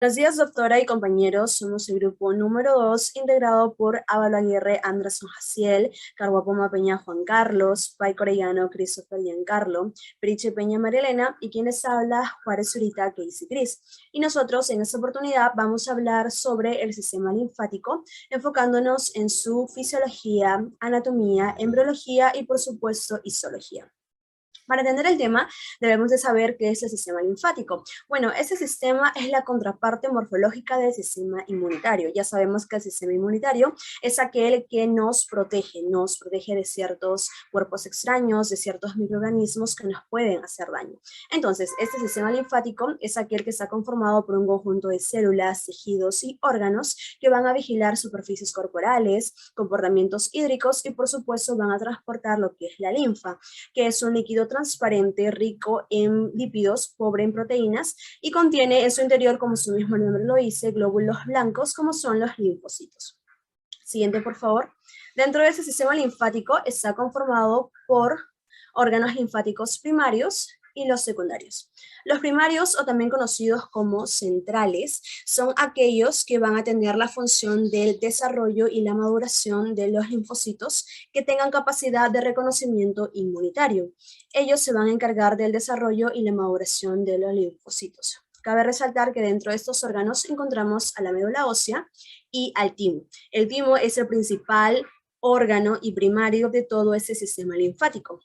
Buenos días, doctora y compañeros. Somos el grupo número 2, integrado por Ávalo Aguirre, Anderson Jaciel, Carguapoma Peña, Juan Carlos, Pai Corellano, Christopher Giancarlo, Periche Peña, Marilena, y quienes habla, Juárez Zurita, Casey Cris. Y nosotros, en esta oportunidad, vamos a hablar sobre el sistema linfático, enfocándonos en su fisiología, anatomía, embriología y, por supuesto, histología. Para entender el tema, debemos de saber qué es el sistema linfático. Bueno, ese sistema es la contraparte morfológica del sistema inmunitario. Ya sabemos que el sistema inmunitario es aquel que nos protege de ciertos cuerpos extraños, de ciertos microorganismos que nos pueden hacer daño. Entonces, este sistema linfático es aquel que está conformado por un conjunto de células, tejidos y órganos que van a vigilar superficies corporales, comportamientos hídricos y, por supuesto, van a transportar lo que es la linfa, que es un líquido transparente, rico en lípidos, pobre en proteínas, y contiene en su interior, como su mismo nombre lo dice, glóbulos blancos, como son los linfocitos. Siguiente, por favor. Dentro de ese sistema linfático está conformado por órganos linfáticos primarios y los secundarios. Los primarios, o también conocidos como centrales, son aquellos que van a tener la función del desarrollo y la maduración de los linfocitos que tengan capacidad de reconocimiento inmunitario. Ellos se van a encargar del desarrollo y la maduración de los linfocitos. Cabe resaltar que dentro de estos órganos encontramos a la médula ósea y al timo. El timo es el principal órgano y primario de todo ese sistema linfático.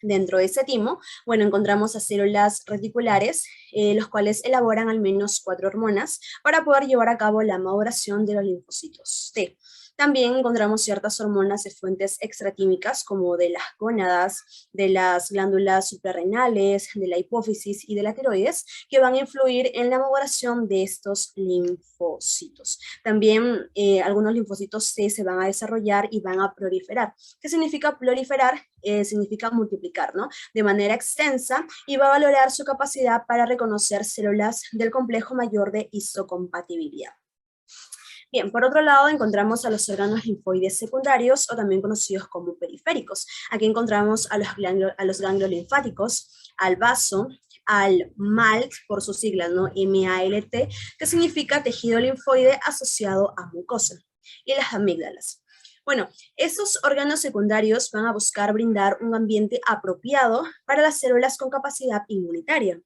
Dentro de ese timo, bueno, encontramos a células reticulares, los cuales elaboran al menos 4 hormonas para poder llevar a cabo la maduración de los linfocitos T. También encontramos ciertas hormonas de fuentes extraquímicas, como de las gónadas, de las glándulas suprarrenales, de la hipófisis y de la tiroides, que van a influir en la maduración de estos linfocitos. También algunos linfocitos T se van a desarrollar y van a proliferar. ¿Qué significa proliferar? Significa multiplicar, ¿no? De manera extensa, y va a valorar su capacidad para reconocer células del complejo mayor de histocompatibilidad. Bien, por otro lado encontramos a los órganos linfoides secundarios, o también conocidos como periféricos. Aquí encontramos a los ganglios linfáticos, al vaso, al MALT, por su sigla, ¿no? MALT, que significa tejido linfoide asociado a mucosa, y las amígdalas. Bueno, estos órganos secundarios van a buscar brindar un ambiente apropiado para las células con capacidad inmunitaria.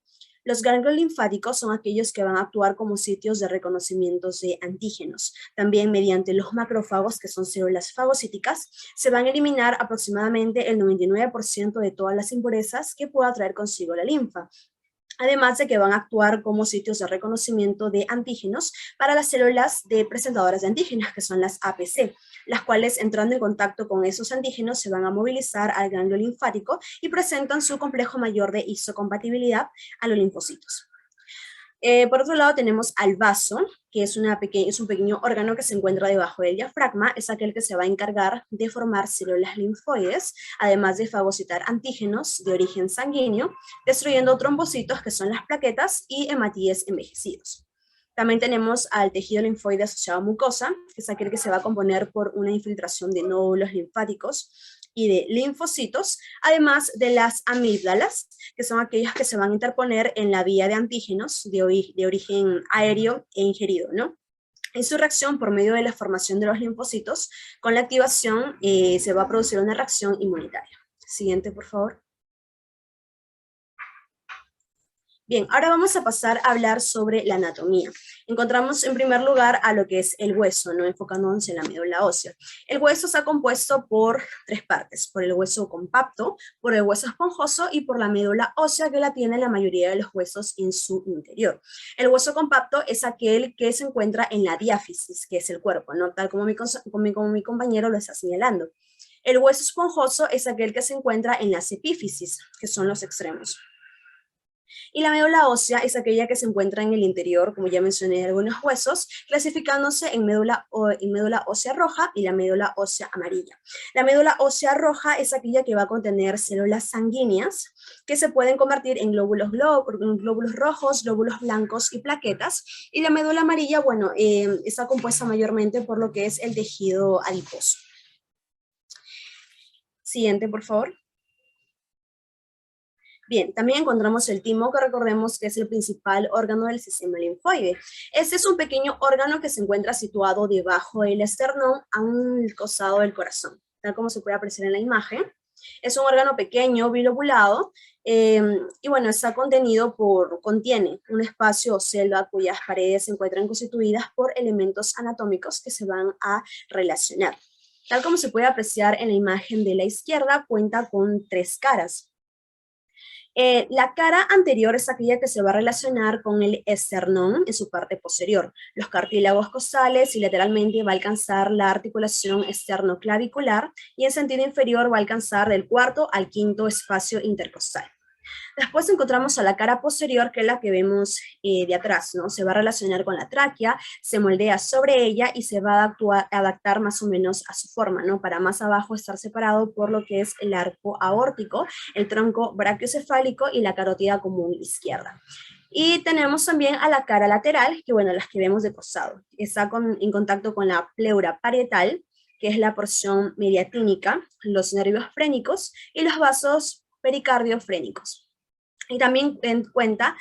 Los ganglios linfáticos son aquellos que van a actuar como sitios de reconocimiento de antígenos. También mediante los macrófagos, que son células fagocíticas, se van a eliminar aproximadamente el 99% de todas las impurezas que pueda traer consigo la linfa. Además de que van a actuar como sitios de reconocimiento de antígenos para las células de presentadoras de antígenos, que son las APC, las cuales, entrando en contacto con esos antígenos, se van a movilizar al ganglio linfático y presentan su complejo mayor de histocompatibilidad a los linfocitos. Por otro lado tenemos al vaso, que es un pequeño órgano que se encuentra debajo del diafragma. Es aquel que se va a encargar de formar células linfoides, además de fagocitar antígenos de origen sanguíneo, destruyendo trombocitos, que son las plaquetas, y hematíes envejecidos. También tenemos al tejido linfoide asociado a mucosa, que es aquel que se va a componer por una infiltración de nódulos linfáticos y de linfocitos, además de las amígdalas, que son aquellas que se van a interponer en la vía de antígenos de origen aéreo e ingerido, ¿no? En su reacción, por medio de la formación de los linfocitos, con la activación se va a producir una reacción inmunitaria. Siguiente, por favor. Bien, ahora vamos a pasar a hablar sobre la anatomía. Encontramos en primer lugar a lo que es el hueso, ¿no? Enfocándonos en la médula ósea. El hueso está compuesto por 3 partes, por el hueso compacto, por el hueso esponjoso y por la médula ósea, que la tiene la mayoría de los huesos en su interior. El hueso compacto es aquel que se encuentra en la diáfisis, que es el cuerpo, ¿no? Tal como mi compañero lo está señalando. El hueso esponjoso es aquel que se encuentra en las epífisis, que son los extremos. Y la médula ósea es aquella que se encuentra en el interior, como ya mencioné, de algunos huesos, clasificándose en médula ósea roja y la médula ósea amarilla. La médula ósea roja es aquella que va a contener células sanguíneas que se pueden convertir en glóbulos rojos, glóbulos blancos y plaquetas. Y la médula amarilla, bueno, está compuesta mayormente por lo que es el tejido adiposo. Siguiente, por favor. Bien, también encontramos el timo, que recordemos que es el principal órgano del sistema linfoide. Este es un pequeño órgano que se encuentra situado debajo del esternón a un costado del corazón, tal como se puede apreciar en la imagen. Es un órgano pequeño, bilobulado, eh, y bueno, contiene un espacio o celda cuyas paredes se encuentran constituidas por elementos anatómicos que se van a relacionar. Tal como se puede apreciar en la imagen de la izquierda, cuenta con 3 caras. La cara anterior es aquella que se va a relacionar con el esternón en su parte posterior. Los cartílagos costales y lateralmente va a alcanzar la articulación esternoclavicular y en sentido inferior va a alcanzar del cuarto al quinto espacio intercostal. Después encontramos a la cara posterior, que es la que vemos de atrás, ¿no? Se va a relacionar con la tráquea, se moldea sobre ella y se va a adaptar más o menos a su forma, ¿no? Para más abajo estar separado por lo que es el arco aórtico, el tronco brachiocefálico y la carótida común izquierda. Y tenemos también a la cara lateral, que bueno, las que vemos de costado. Está en contacto con la pleura parietal, que es la porción mediatínica, los nervios frénicos y los vasos pericardiofrénicos. Y también cuenta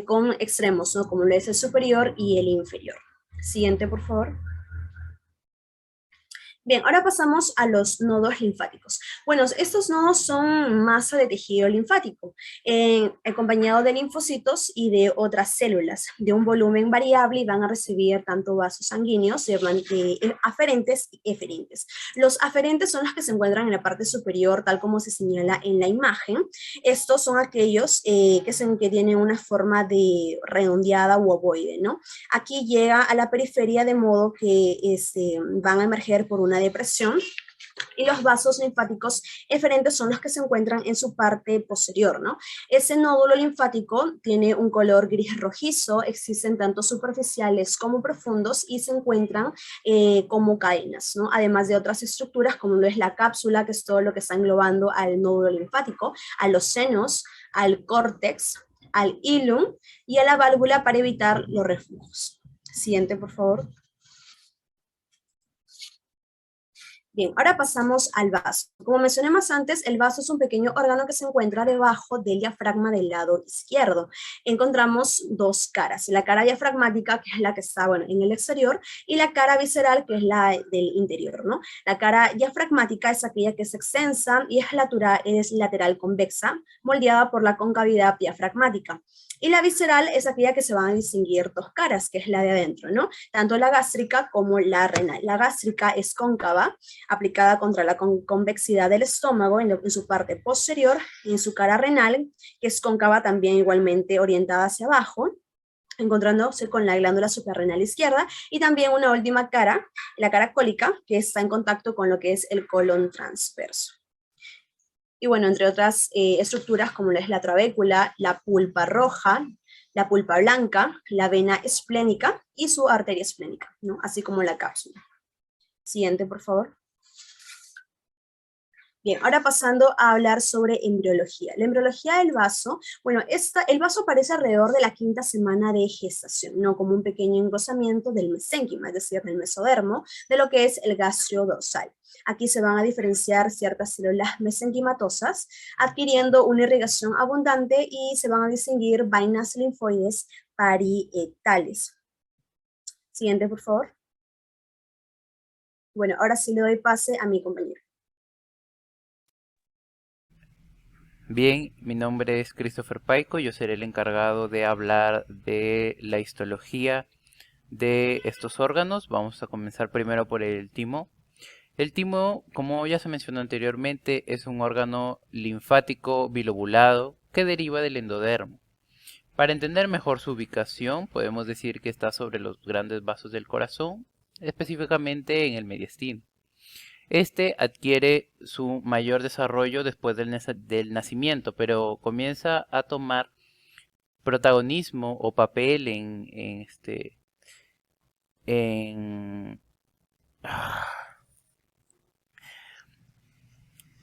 con extremos, ¿no? Como lo es el superior y el inferior. Siguiente, por favor. Bien, ahora pasamos a los nodos linfáticos. Bueno, estos nodos son masa de tejido linfático, acompañado de linfocitos y de otras células de un volumen variable y van a recibir tanto vasos sanguíneos aferentes y eferentes. Los aferentes son los que se encuentran en la parte superior, tal como se señala en la imagen. Estos son aquellos que tienen una forma de redondeada u ovoide, ¿no? Aquí llega a la periferia de modo que van a emerger por una depresión, y los vasos linfáticos eferentes son los que se encuentran en su parte posterior, ¿no? Ese nódulo linfático tiene un color gris rojizo, existen tanto superficiales como profundos y se encuentran como cadenas, ¿no? Además de otras estructuras como lo es la cápsula, que es todo lo que está englobando al nódulo linfático, a los senos, al córtex, al hilum y a la válvula para evitar los reflujos. Siguiente, por favor. Bien, ahora pasamos al vaso. Como mencioné más antes, el vaso es un pequeño órgano que se encuentra debajo del diafragma del lado izquierdo. Encontramos 2 caras, la cara diafragmática, que es la que está, bueno, en el exterior, y la cara visceral, que es la del interior, ¿no? La cara diafragmática es aquella que es extensa y es lateral convexa, moldeada por la concavidad diafragmática. Y la visceral es aquella que se van a distinguir 2 caras, que es la de adentro, ¿no? Tanto la gástrica como la renal. La gástrica es cóncava, aplicada contra la convexidad del estómago en su parte posterior, y en su cara renal, que es cóncava también igualmente orientada hacia abajo, encontrándose con la glándula suprarrenal izquierda, y también una última cara, la cara cólica, que está en contacto con lo que es el colon transverso. Y bueno, entre otras estructuras como es la trabécula, la pulpa roja, la pulpa blanca, la vena esplénica y su arteria esplénica, ¿no? Así como la cápsula. Siguiente, por favor. Bien, ahora pasando a hablar sobre embriología. La embriología del vaso, bueno, el vaso aparece alrededor de la 5ª semana de gestación, ¿no? Como un pequeño engrosamiento del mesénquima, es decir, del mesodermo, de lo que es el gastrio-dorsal. Aquí se van a diferenciar ciertas células mesenquimatosas, adquiriendo una irrigación abundante y se van a distinguir vainas linfoides parietales. Siguiente, por favor. Bueno, ahora sí le doy pase a mi compañero. Bien, mi nombre es Christopher Paico, yo seré el encargado de hablar de la histología de estos órganos. Vamos a comenzar primero por el timo. El timo, como ya se mencionó anteriormente, es un órgano linfático bilobulado que deriva del endodermo. Para entender mejor su ubicación, podemos decir que está sobre los grandes vasos del corazón, específicamente en el mediastino. Este adquiere su mayor desarrollo después del nacimiento, pero comienza a tomar protagonismo o papel en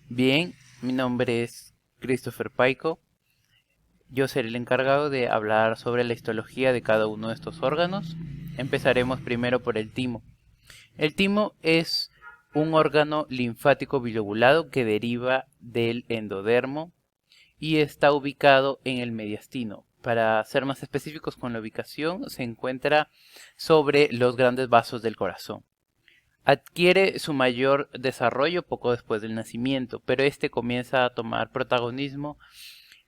Bien, mi nombre es Christopher Paico. Yo seré el encargado de hablar sobre la histología de cada uno de estos órganos. Empezaremos primero por el timo. El timo es un órgano linfático bilobulado que deriva del endodermo y está ubicado en el mediastino. Para ser más específicos con la ubicación, se encuentra sobre los grandes vasos del corazón. Adquiere su mayor desarrollo poco después del nacimiento, pero este comienza a tomar protagonismo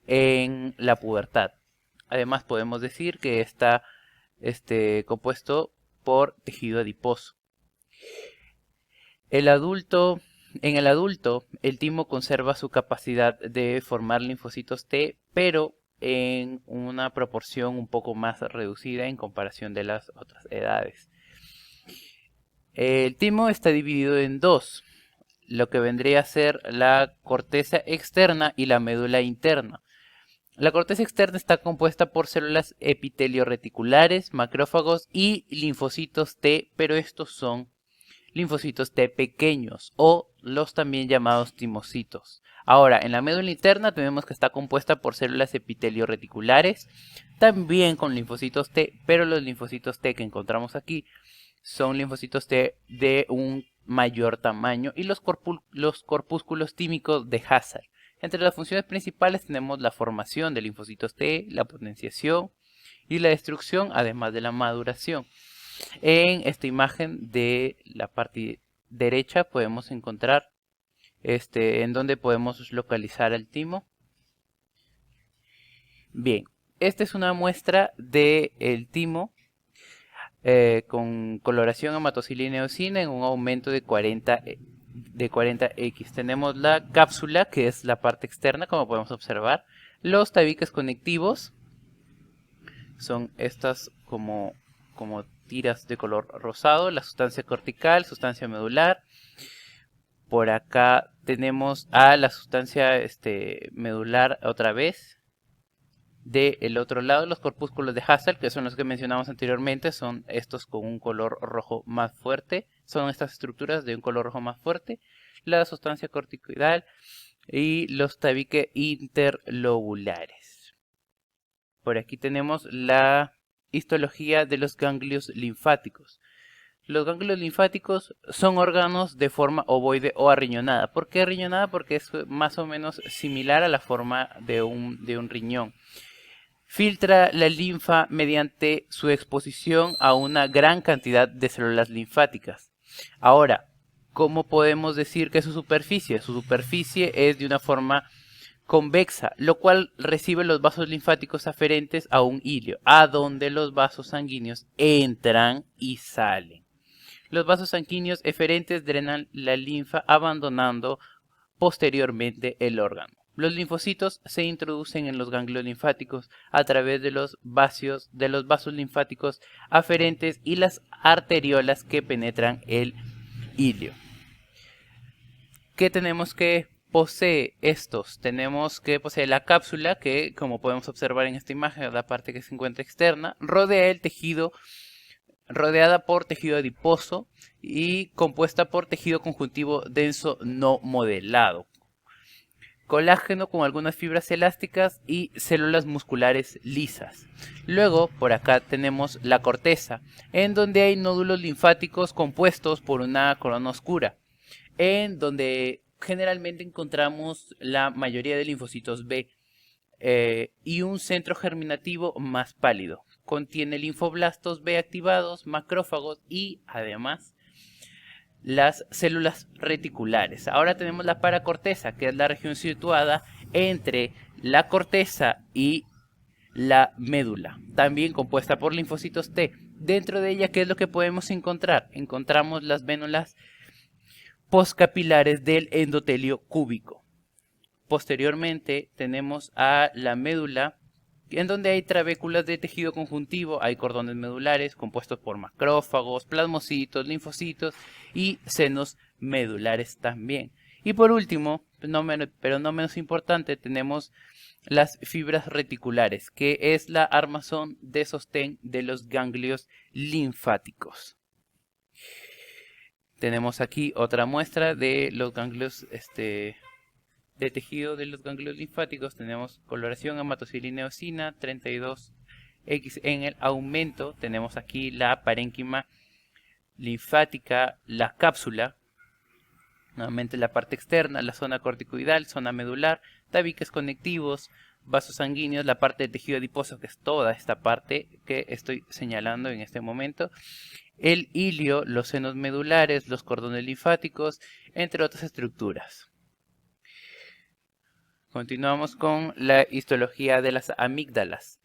en la pubertad. Además, podemos decir que está compuesto por tejido adiposo. En el adulto, el timo conserva su capacidad de formar linfocitos T, pero en una proporción un poco más reducida en comparación de las otras edades. El timo está dividido en dos, lo que vendría a ser la corteza externa y la médula interna. La corteza externa está compuesta por células epitelio-reticulares, macrófagos y linfocitos T, pero estos son linfocitos T pequeños o los también llamados timocitos. Ahora, en la médula interna tenemos que está compuesta por células epitelio-reticulares, también con linfocitos T, pero los linfocitos T que encontramos aquí son linfocitos T de un mayor tamaño y los corpúsculos tímicos de Hazard. Entre las funciones principales tenemos la formación de linfocitos T, la potenciación y la destrucción, además de la maduración. En esta imagen de la parte derecha podemos encontrar en donde podemos localizar al timo. Bien, esta es una muestra del timo con coloración hematocilina eosina en un aumento de 40x. Tenemos la cápsula, que es la parte externa, como podemos observar. Los tabiques conectivos son estas como tiras de color rosado, la sustancia cortical, sustancia medular. Por acá tenemos a la sustancia medular otra vez. Del otro lado, los corpúsculos de Hazard, que son los que mencionamos anteriormente, son estos con un color rojo más fuerte. Son estas estructuras de un color rojo más fuerte. La sustancia corticoidal y los tabiques interlobulares. Por aquí tenemos la histología de los ganglios linfáticos. Los ganglios linfáticos son órganos de forma ovoide o arriñonada. ¿Por qué arriñonada? Porque es más o menos similar a la forma de un riñón. Filtra la linfa mediante su exposición a una gran cantidad de células linfáticas. Ahora, ¿cómo podemos decir que su superficie? Su superficie es de una forma convexa, lo cual recibe los vasos linfáticos aferentes a un hilio, a donde los vasos sanguíneos entran y salen. Los vasos sanguíneos eferentes drenan la linfa abandonando posteriormente el órgano. Los linfocitos se introducen en los ganglios linfáticos a través de los vasos linfáticos aferentes y las arteriolas que penetran el hilio. ¿Qué tenemos que posee estos? Tenemos que posee la cápsula que, como podemos observar en esta imagen, la parte que se encuentra externa, rodea el tejido, rodeada por tejido adiposo y compuesta por tejido conjuntivo denso no modelado, colágeno con algunas fibras elásticas y células musculares lisas. Luego, por acá tenemos la corteza, en donde hay nódulos linfáticos compuestos por una corona oscura, en donde generalmente encontramos la mayoría de linfocitos B y un centro germinativo más pálido. Contiene linfoblastos B activados, macrófagos y además las células reticulares. Ahora tenemos la paracorteza, que es la región situada entre la corteza y la médula, también compuesta por linfocitos T. Dentro de ella, ¿qué es lo que podemos encontrar? Encontramos las vénulas postcapilares del endotelio cúbico. Posteriormente tenemos a la médula, en donde hay trabéculas de tejido conjuntivo, hay cordones medulares compuestos por macrófagos, plasmocitos, linfocitos y senos medulares también. Y por último, pero no menos importante, tenemos las fibras reticulares, que es la armazón de sostén de los ganglios linfáticos. Tenemos aquí otra muestra de los ganglios de tejido de los ganglios linfáticos. Tenemos coloración hematocilina eosina 32X en el aumento. Tenemos aquí la parénquima linfática, la cápsula, nuevamente la parte externa, la zona corticoidal, zona medular, tabiques conectivos, vasos sanguíneos, la parte del tejido adiposo, que es toda esta parte que estoy señalando en este momento, el ilio, los senos medulares, los cordones linfáticos, entre otras estructuras. Continuamos con la histología de las amígdalas.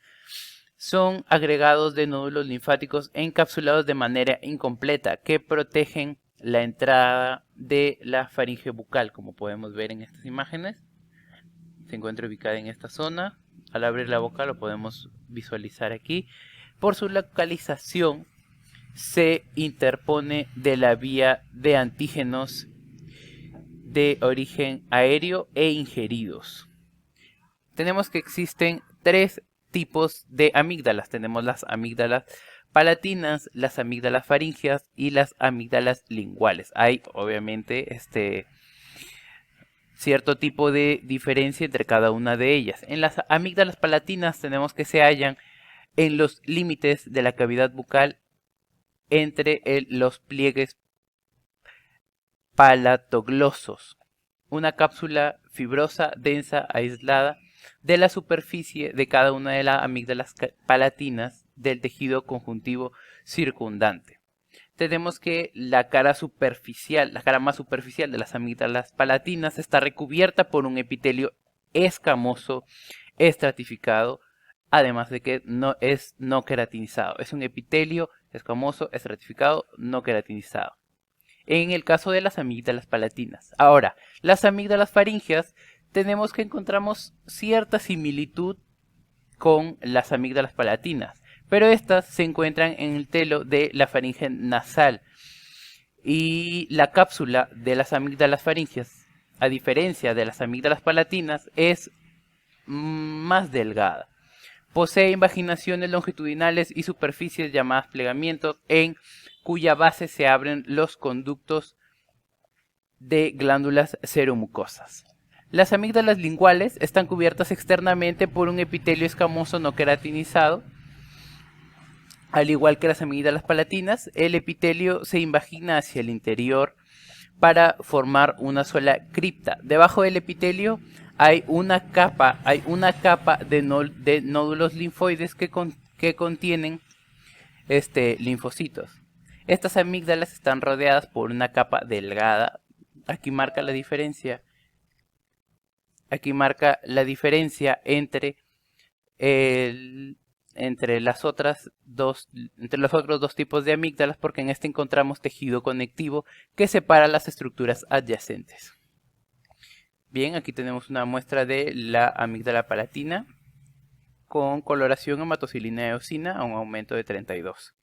Son agregados de nódulos linfáticos encapsulados de manera incompleta que protegen la entrada de la faringe bucal, como podemos ver en estas imágenes. Se encuentra ubicada en esta zona. Al abrir la boca lo podemos visualizar aquí. Por su localización se interpone de la vía de antígenos de origen aéreo e ingeridos. Tenemos que existen tres tipos de amígdalas. Tenemos las amígdalas palatinas, las amígdalas faríngeas y las amígdalas linguales. Hay obviamente cierto tipo de diferencia entre cada una de ellas. En las amígdalas palatinas tenemos que se hallan en los límites de la cavidad bucal entre los pliegues palatoglosos. Una cápsula fibrosa, densa, aislada de la superficie de cada una de las amígdalas palatinas del tejido conjuntivo circundante. Tenemos que la cara más superficial de las amígdalas palatinas está recubierta por un epitelio escamoso estratificado, además de que no es no queratinizado. Es un epitelio escamoso estratificado no queratinizado. En el caso de las amígdalas palatinas. Ahora, las amígdalas faríngeas tenemos que encontramos cierta similitud con las amígdalas palatinas, pero estas se encuentran en el telo de la faringe nasal y la cápsula de las amígdalas faríngeas, a diferencia de las amígdalas palatinas, es más delgada. Posee invaginaciones longitudinales y superficies llamadas plegamientos en cuya base se abren los conductos de glándulas seromucosas. Las amígdalas linguales están cubiertas externamente por un epitelio escamoso no queratinizado. Al igual que las amígdalas palatinas, el epitelio se invagina hacia el interior para formar una sola cripta. Debajo del epitelio hay una capa de nódulos linfoides que contienen linfocitos. Estas amígdalas están rodeadas por una capa delgada. Aquí marca la diferencia. Aquí marca la diferencia entre los otros dos tipos de amígdalas, porque en este encontramos tejido conectivo que separa las estructuras adyacentes. Bien, aquí tenemos una muestra de la amígdala palatina con coloración hematocilina eosina a un aumento de 32.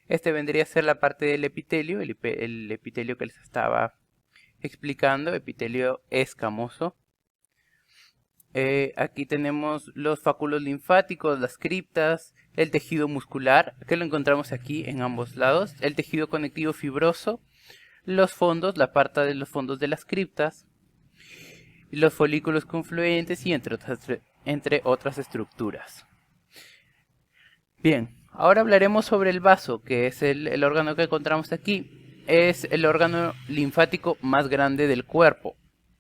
Este vendría a ser la parte del epitelio, el epitelio que les estaba explicando, epitelio escamoso. Aquí tenemos los fáculos linfáticos, las criptas, el tejido muscular, que lo encontramos aquí en ambos lados, el tejido conectivo fibroso, los fondos, la parte de los fondos de las criptas, los folículos confluentes y entre otras estructuras. Bien, ahora hablaremos sobre el vaso, que es el órgano que encontramos aquí. Es el órgano linfático más grande del cuerpo.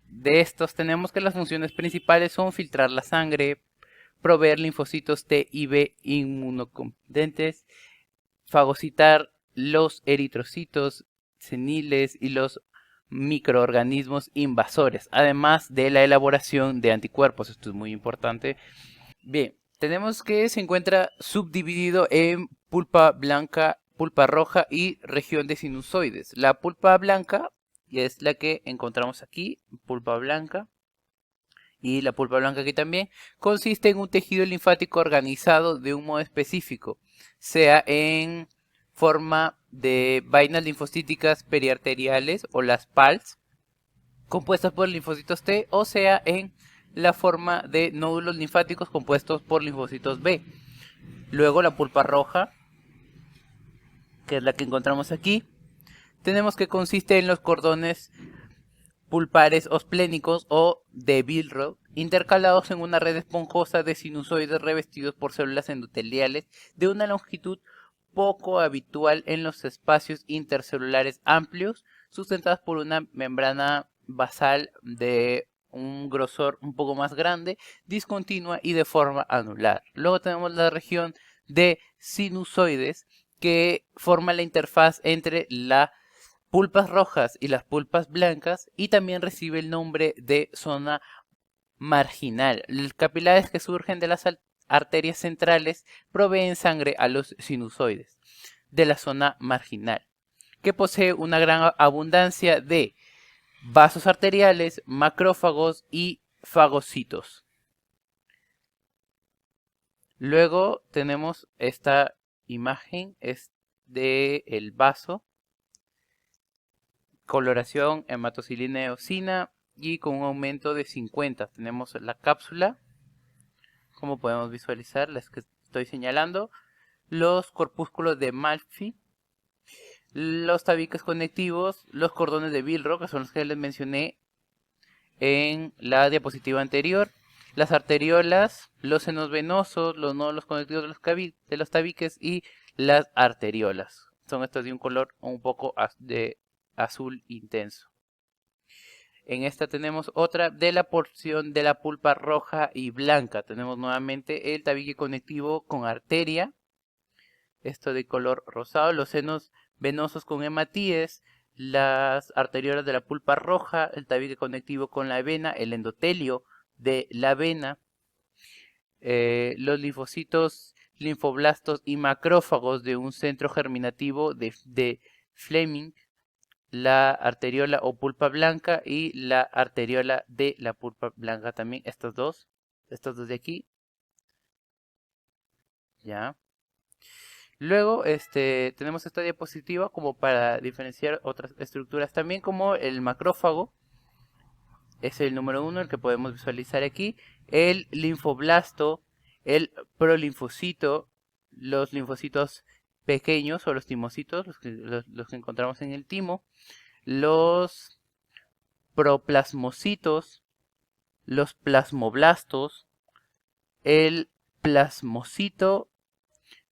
De estos tenemos que las funciones principales son filtrar la sangre, proveer linfocitos T y B inmunocompetentes, fagocitar los eritrocitos seniles y los microorganismos invasores, además de la elaboración de anticuerpos. Esto es muy importante. Bien, tenemos que se encuentra subdividido en pulpa blanca, pulpa roja y región de sinusoides. La pulpa blanca es la que encontramos aquí, pulpa blanca, y la pulpa blanca aquí también, consiste en un tejido linfático organizado de un modo específico, sea en forma de vainas linfocíticas periarteriales o las PALs, compuestas por linfocitos T, o sea en la forma de nódulos linfáticos compuestos por linfocitos B. Luego la pulpa roja, que es la que encontramos aquí, tenemos que consiste en los cordones pulpares osplénicos o de Billroth, intercalados en una red esponjosa de sinusoides revestidos por células endoteliales de una longitud poco habitual en los espacios intercelulares amplios, sustentadas por una membrana basal de un grosor un poco más grande, discontinua y de forma anular. Luego tenemos la región de sinusoides, que forma la interfaz entre las pulpas rojas y las pulpas blancas, y también recibe el nombre de zona marginal. Los capilares que surgen de las arterias centrales proveen sangre a los sinusoides de la zona marginal, que posee una gran abundancia de vasos arteriales, macrófagos y fagocitos. Luego tenemos esta imagen, es de el vaso, coloración hematocilina eosina y con un aumento de 50. Tenemos la cápsula, como podemos visualizar, las que estoy señalando, los corpúsculos de Malfi, los tabiques conectivos, los cordones de Billroth, que son los que les mencioné en la diapositiva anterior, las arteriolas, los senos venosos, los nódulos conectivos de los tabiques y las arteriolas. Son estos de un color un poco de azul intenso. En esta tenemos otra de la porción de la pulpa roja y blanca. Tenemos nuevamente el tabique conectivo con arteria, esto de color rosado, los senos venosos con hematíes, las arteriolas de la pulpa roja, el tabique conectivo con la vena, el endotelio de la vena, los linfocitos, linfoblastos y macrófagos de un centro germinativo de Fleming, la arteriola o pulpa blanca y la arteriola de la pulpa blanca también, estos dos de aquí, ya. Luego tenemos esta diapositiva como para diferenciar otras estructuras también, como el macrófago, es el número 1, el que podemos visualizar aquí, el linfoblasto, el prolinfocito, los linfocitos pequeños o los timocitos, los que encontramos en el timo, los proplasmocitos, los plasmoblastos, el plasmocito,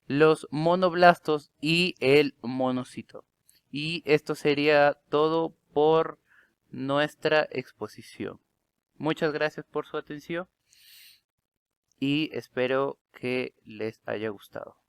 los monoblastos y el monocito. Y esto sería todo por nuestra exposición. Muchas gracias por su atención y espero que les haya gustado.